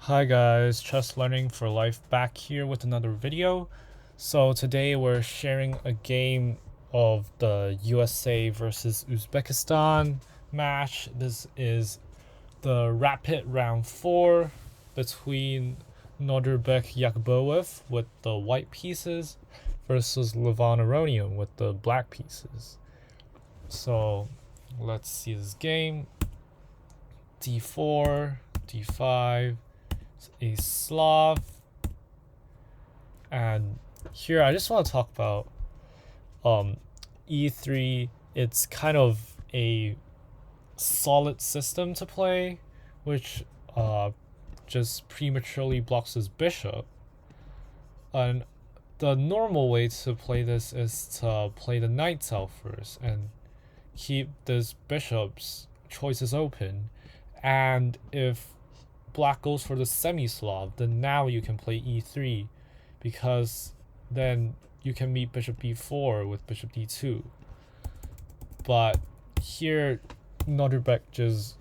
Hi guys, Chess Learning for Life back here with another video. So today we're sharing a game of the USA versus Uzbekistan match. This is the rapid round 4 between Nodirbek Yakubboev with the white pieces versus Levon Aronian with the black pieces. So let's see this game. D4, D5, a Slav, and here I just want to talk about e3. It's kind of a solid system to play, which just prematurely blocks his bishop. And the normal way to play this is to play the knights out first and keep this bishop's choices open. And if black goes for the semi-Slav, then now you can play e3, because then you can meet bishop b4 with bishop d2. But here Nodirbek just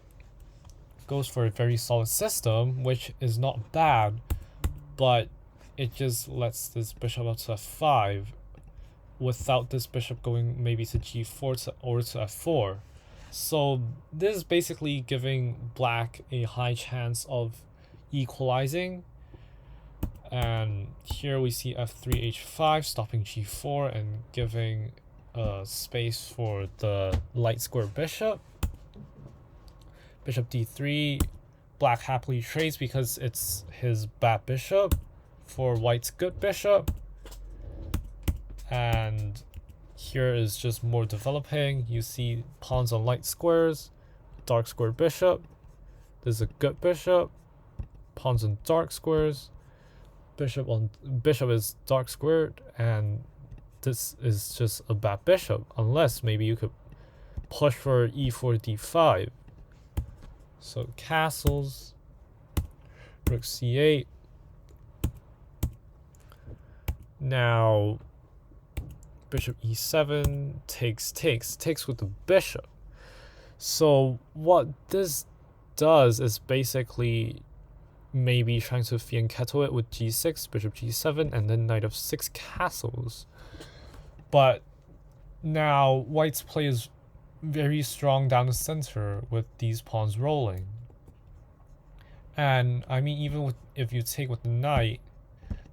goes for a very solid system, which is not bad, but it just lets this bishop up to f5 without this bishop going maybe to g4 or to f4. So this is basically giving black a high chance of equalizing. And here we see f3 h5 stopping g4 and giving space for the light square bishop. Bishop d3, black happily trades because it's his bad bishop for white's good bishop. And here is just more developing. You see pawns on light squares, dark square bishop. This is a good bishop. Pawns on dark squares. Bishop is dark squared, and this is just a bad bishop, unless maybe you could push for e4 d5. So castles, rook c8. Now bishop e7 takes with the bishop. So what this does is basically maybe trying to fianchetto it with g6, bishop g7, and then knight f6 castles. But now white's play is very strong down the center with these pawns rolling. And I mean, even if you take with the knight,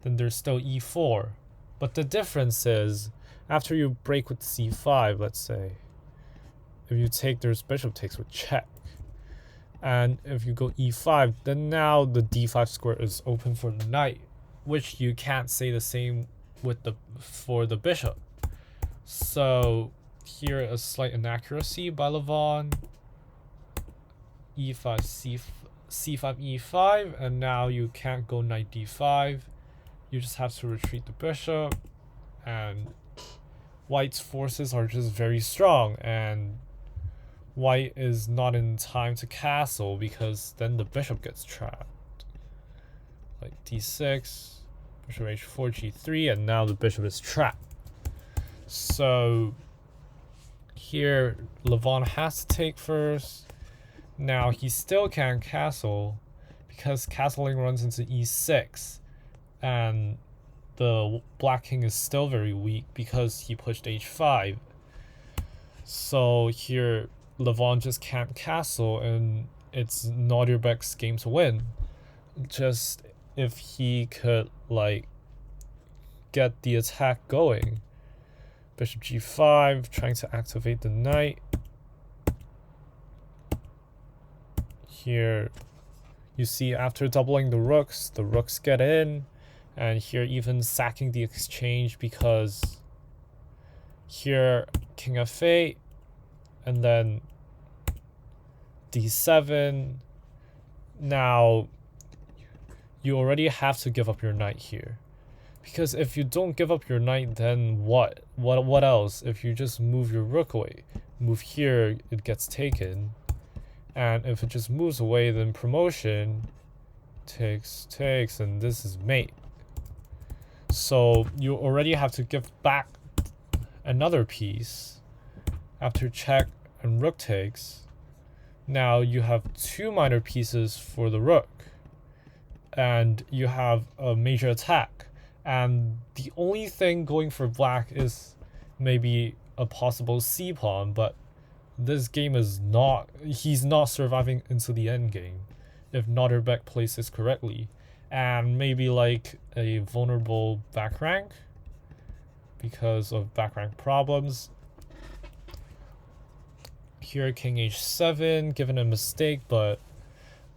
then there's still e4. But the difference is, after you break with c5, let's say, if you take, there's bishop takes with check. And if you go e5, then now the d5 square is open for the knight, which you can't say the same with for the bishop. So here a slight inaccuracy by Levon. e5, c5, e5, and now you can't go knight d5. You just have to retreat the bishop, and white's forces are just very strong, and white is not in time to castle because then the bishop gets trapped. Like d6, bishop h4, g3, and now the bishop is trapped. So here Levon has to take first. Now he still can't castle because castling runs into e6, and the black king is still very weak because he pushed h5. So here Levon just can't castle, and it's Nodirbek's game to win. Just if he could like get the attack going. Bishop g5, trying to activate the knight. Here you see after doubling the rooks get in, and here even sacking the exchange because here king f8, and then d7. Now you already have to give up your knight here, because if you don't give up your knight, then what else? If you just move your rook away, move here, it gets taken, and if it just moves away, then promotion takes, and this is mate. So you already have to give back another piece after check and rook takes. Now you have two minor pieces for the rook, and you have a major attack. And the only thing going for black is maybe a possible c pawn, but this game is not. He's not surviving into the end game if Nodirbek plays this correctly, and maybe like a vulnerable back rank because of back rank problems. Here, king h7, given a mistake, but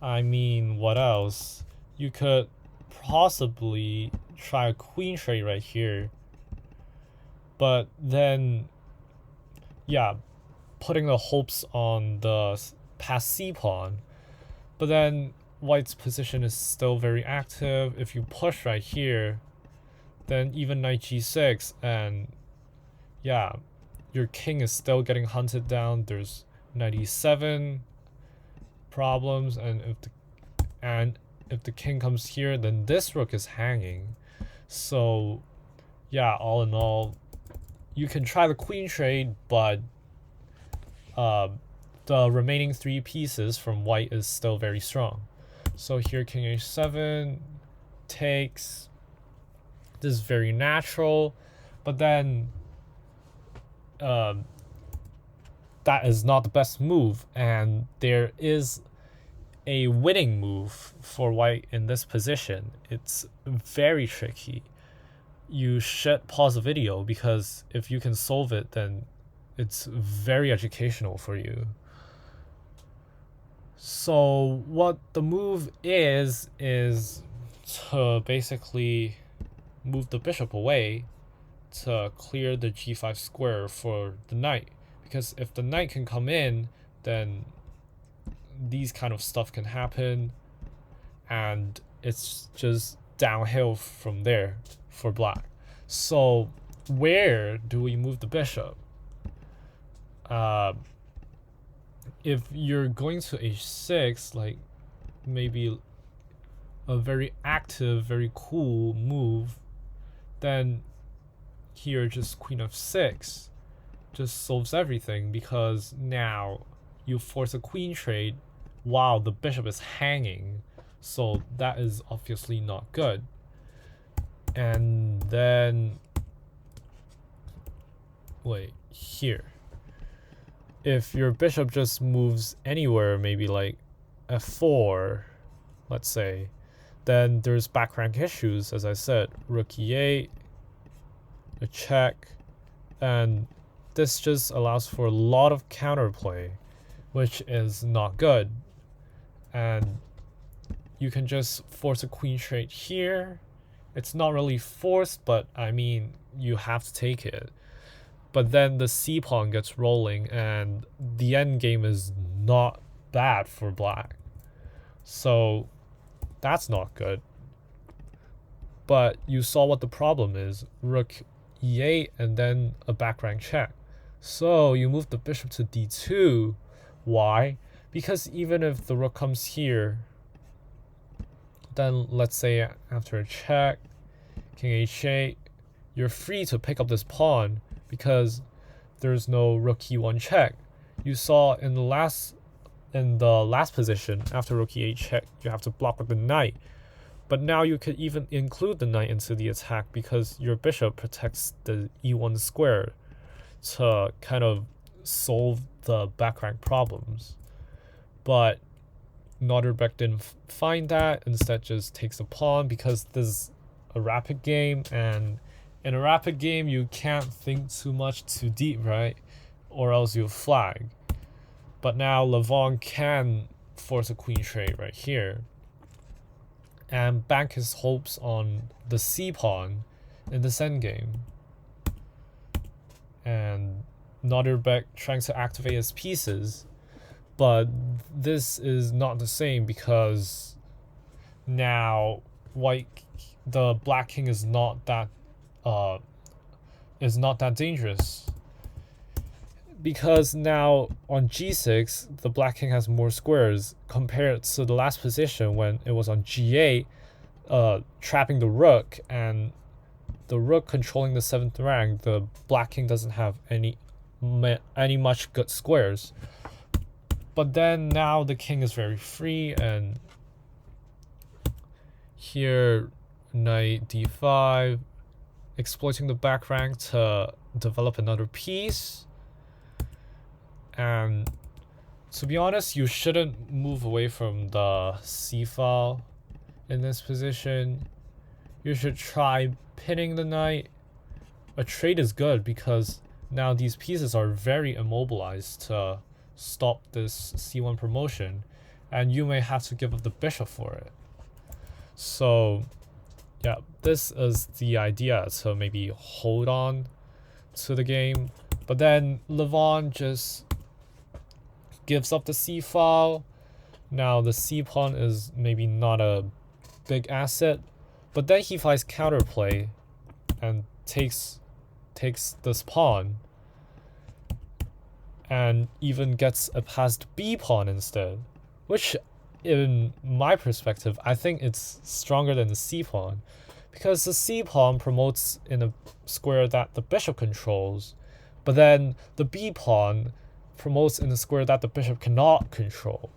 I mean, what else? You could possibly try a queen trade right here, but then, yeah, putting the hopes on the pass c pawn. But then white's position is still very active. If you push right here, then even knight g6, and yeah, your king is still getting hunted down. There's knight e7 problems, and if the king comes here, then this rook is hanging. So yeah, all in all, you can try the queen trade, but the remaining 3 pieces from white is still very strong. So here, king h7 takes. This is very natural, but then that is not the best move, and there is a winning move for white in this position. It's very tricky. You should pause the video, because if you can solve it, then it's very educational for you. So what the move is to basically move the bishop away to clear the g5 square for the knight, because if the knight can come in, then these kind of stuff can happen, and it's just downhill from there for black. So where do we move the bishop? If you're going to h6, like maybe a very active, very cool move, then here just queen f6 just solves everything, because now you force a queen trade while the bishop is hanging. So that is obviously not good. And then wait, here, if your bishop just moves anywhere, maybe like f4, let's say, then there's back rank issues. As I said, rook e8, a check, and this just allows for a lot of counterplay, which is not good. And you can just force a queen trade here. It's not really forced, but I mean, you have to take it. But then the c pawn gets rolling, and the endgame is not bad for black. So that's not good. But you saw what the problem is. Rook e8 and then a back rank check. So you move the bishop to d2. Why? Because even if the rook comes here, then let's say after a check, king h8, you're free to pick up this pawn, because there's no rook e1 check. You saw in the last position, after rook e8 check, you have to block with the knight. But now you could even include the knight into the attack, because your bishop protects the e1 square to kind of solve the back rank problems. But Nodirbek didn't find that, instead just takes a pawn, because this is a rapid game, and in a rapid game you can't think too much too deep, right? Or else you'll flag. But now Levon can force a queen trade right here and bank his hopes on the c pawn in this endgame. And Nodirbek trying to activate his pieces, but this is not the same, because now the black king is not that dangerous, because now on g6 the black king has more squares compared to the last position when it was on g8, trapping the rook, and the rook controlling the 7th rank. The black king doesn't have any much good squares. But then now the king is very free, and Here, knight d5, exploiting the back rank to develop another piece. And to be honest, you shouldn't move away from the c file in this position. You should try pinning the knight. A trade is good because now these pieces are very immobilized to stop this c1 promotion, and you may have to give up the bishop for it. So yeah, this is the idea, to maybe hold on to the game. But then Levon just gives up the c file. Now the c pawn is maybe not a big asset, but then he finds counterplay and takes this pawn, and even gets a passed b pawn instead, which in my perspective I think it's stronger than the c pawn, because the c pawn promotes in a square that the bishop controls, but then the b pawn promotes in a square that the bishop cannot control.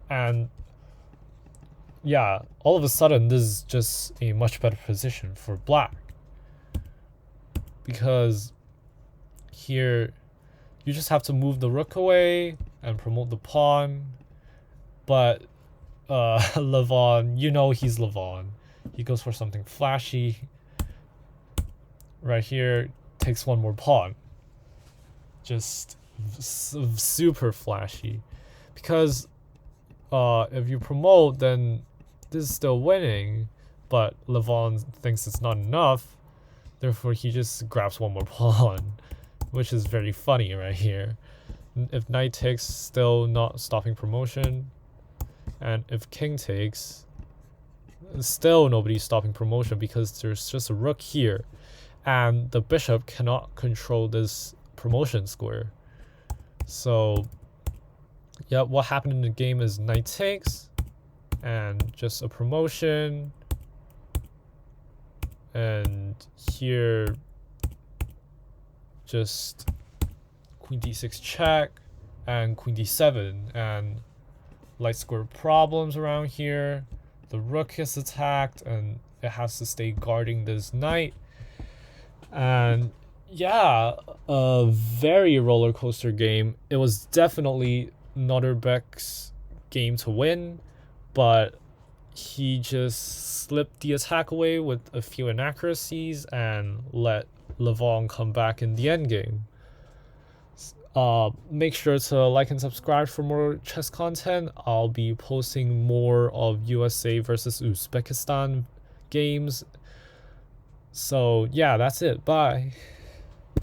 And yeah, all of a sudden this is just a much better position for black, because here you just have to move the rook away and promote the pawn. But Levon, you know he's Levon. He goes for something flashy. Right here, takes one more pawn. Just super flashy. Because if you promote, then this is still winning, but Levon thinks it's not enough. Therefore, he just grabs one more pawn, which is very funny right here. If knight takes, still not stopping promotion. And if king takes, still nobody's stopping promotion, because there's just a rook here, and the bishop cannot control this promotion square. So yeah, what happened in the game is knight takes, and just a promotion. And here, just queen d6 check, and queen d7, and light square problems around here. The rook is attacked, and it has to stay guarding this knight. And yeah, a very roller coaster game. It was definitely Nodirbek's game to win, but he just slipped the attack away with a few inaccuracies and let Levon come back in the endgame. Make sure to like and subscribe for more chess content. I'll be posting more of USA versus Uzbekistan games. So yeah, that's it. Bye.